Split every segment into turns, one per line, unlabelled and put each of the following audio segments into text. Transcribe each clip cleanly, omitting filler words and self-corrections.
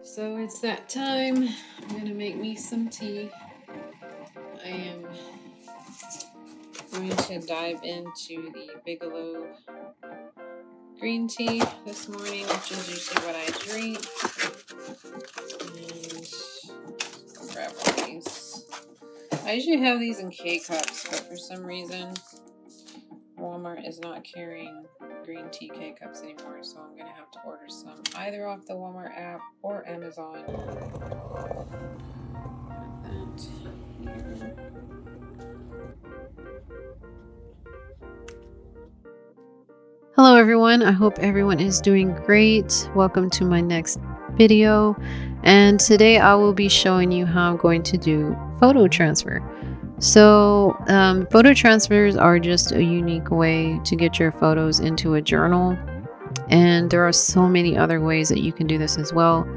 So it's that time. I'm gonna make me some tea. I am going to dive into the Bigelow green tea this morning, which is usually what I drink. And I'll grab all these. I usually have these in K-cups, but for some reason Walmart is not carrying green tea K-cups anymore, so I'm gonna have to order some either off the Walmart app or Amazon. Hello everyone, I hope everyone is doing great. Welcome to my next video, and today I will be showing you how I'm going to do photo transfer. So photo transfers are just a unique way to get your photos into a journal, and there are so many other ways that you can do this as well.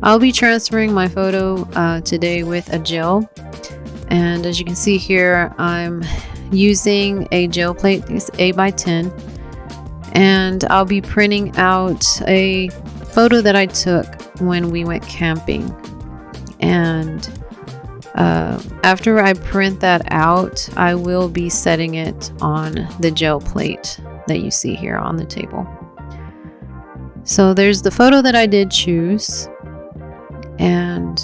I'll be transferring my photo today with a gel, and as you can see here, I'm using a gel plate. It's 8x10, and I'll be printing out a photo that I took when we went camping. And after I print that out, I will be setting it on the gel plate that you see here on the table. So there's the photo that I did choose, and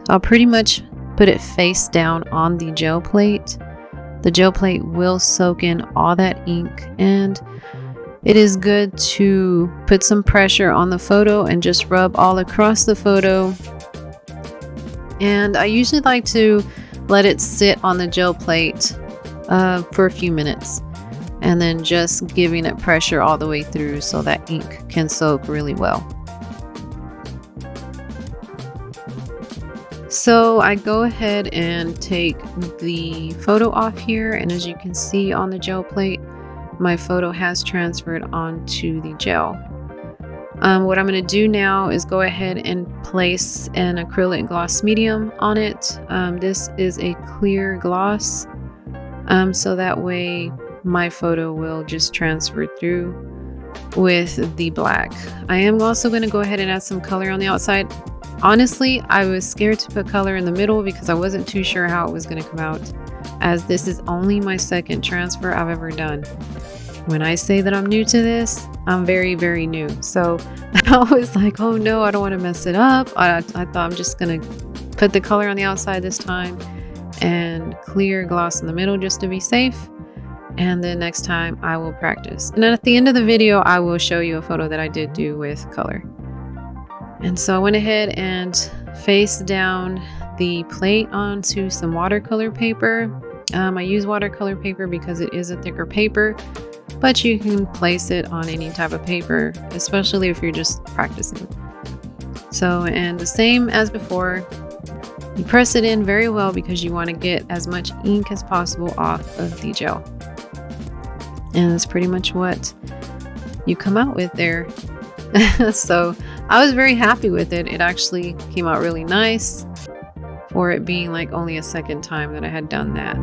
I'll pretty much put it face down on the gel plate. The gel plate will soak in all that ink, and it is good to put some pressure on the photo and just rub all across the photo. And I usually like to let it sit on the gel plate for a few minutes, and then just giving it pressure all the way through so that ink can soak really well. So I go ahead and take the photo off here, and as you can see on the gel plate, my photo has transferred onto the gel. What I'm going to do now is go ahead and place an acrylic gloss medium on it. This is a clear gloss, so that way my photo will just transfer through with the black. I am also going to go ahead and add some color on the outside. Honestly, I was scared to put color in the middle because I wasn't too sure how it was going to come out, as this is only my second transfer I've ever done. When I say that I'm new to this, I'm very, very new. So I was like, oh no, I don't want to mess it up. I thought I'm just going to put the color on the outside this time and clear gloss in the middle just to be safe. And then next time I will practice. And then at the end of the video, I will show you a photo that I did do with color. And so I went ahead and faced down the plate onto some watercolor paper. I use watercolor paper because it is a thicker paper, but you can place it on any type of paper, especially if you're just practicing. So, and the same as before, you press it in very well because you want to get as much ink as possible off of the gel. And that's pretty much what you come out with there. So I was very happy with it. It actually came out really nice for it being like only a second time that I had done that.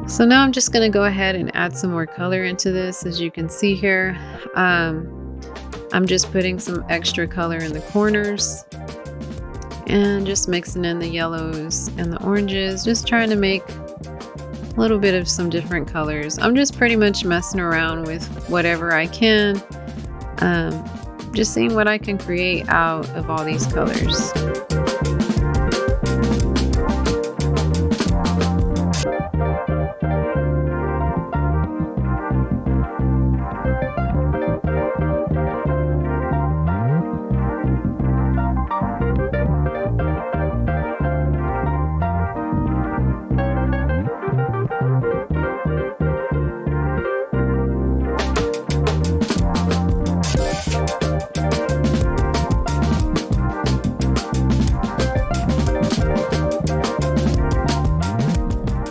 So now I'm just going to go ahead and add some more color into this. As you can see here, I'm just putting some extra color in the corners and just mixing in the yellows and the oranges, just trying to make a little bit of some different colors. I'm just pretty much messing around with whatever I can, just seeing what I can create out of all these colors.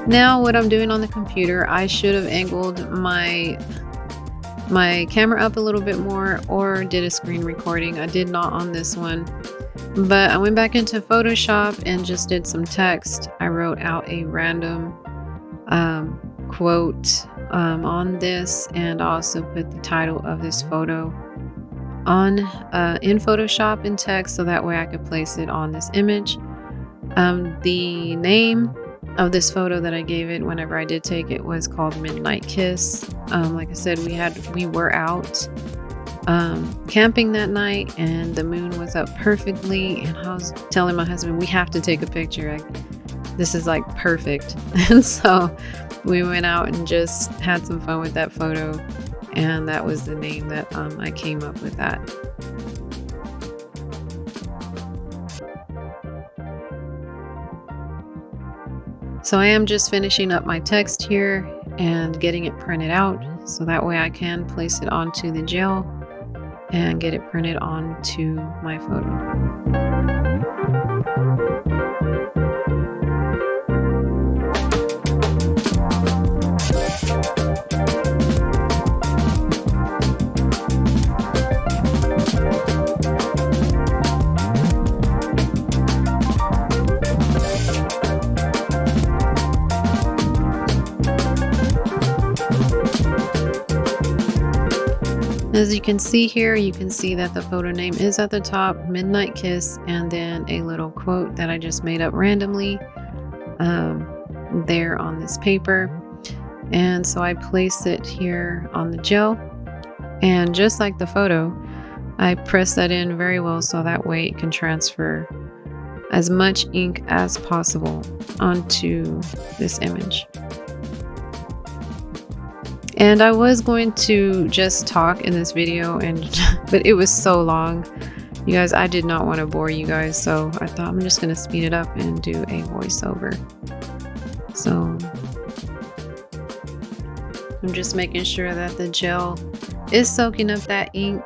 Now what I'm doing on the computer, I should have angled my camera up a little bit more or did a screen recording. I did not on this one, but I went back into Photoshop and just did some text. I wrote out a random quote on this, and also put the title of this photo on in Photoshop in text, so that way I could place it on this image. The name of this photo that I gave it whenever I did take it was called Midnight Kiss. Like I said, we were out camping that night, and the moon was up perfectly, and I was telling my husband, we have to take a picture, this is like perfect. And so we went out and just had some fun with that photo, and that was the name that I came up with that. So I am just finishing up my text here and getting it printed out, so that way I can place it onto the gel and get it printed onto my photo. As you can see here, you can see that the photo name is at the top, Midnight Kiss, and then a little quote that I just made up randomly there on this paper. And so I place it here on the gel, and just like the photo, I press that in very well so that way it can transfer as much ink as possible onto this image. And I was going to just talk in this video, but it was so long. You guys, I did not want to bore you guys, so I thought I'm just going to speed it up and do a voiceover. So I'm just making sure that the gel is soaking up that ink.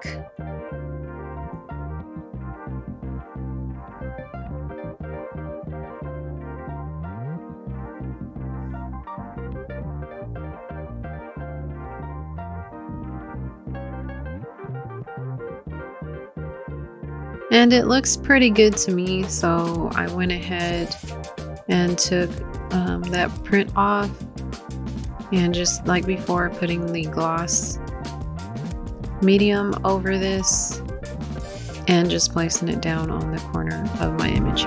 And it looks pretty good to me, so I went ahead and took that print off, and just like before, putting the gloss medium over this and just placing it down on the corner of my image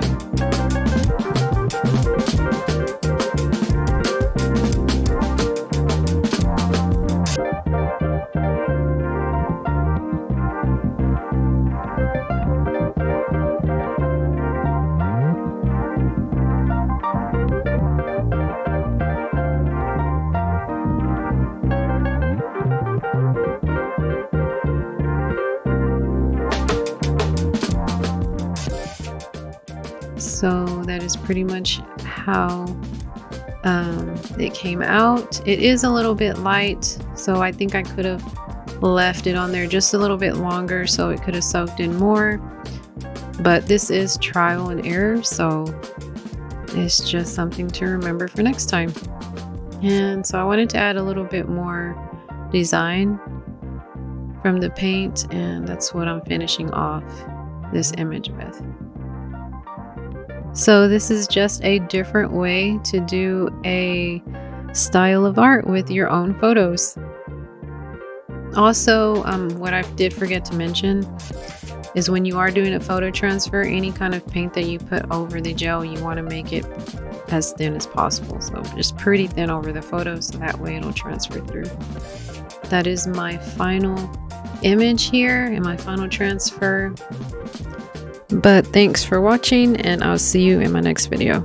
So that is pretty much how it came out. It is a little bit light, so I think I could have left it on there just a little bit longer so it could have soaked in more. But this is trial and error, so it's just something to remember for next time. And so I wanted to add a little bit more design from the paint, and that's what I'm finishing off this image with. So this is just a different way to do a style of art with your own photos. Also, what I did forget to mention is when you are doing a photo transfer, any kind of paint that you put over the gel, you want to make it as thin as possible. So just pretty thin over the photo, so that way it'll transfer through. That is my final image here and my final transfer. But thanks for watching, and I'll see you in my next video.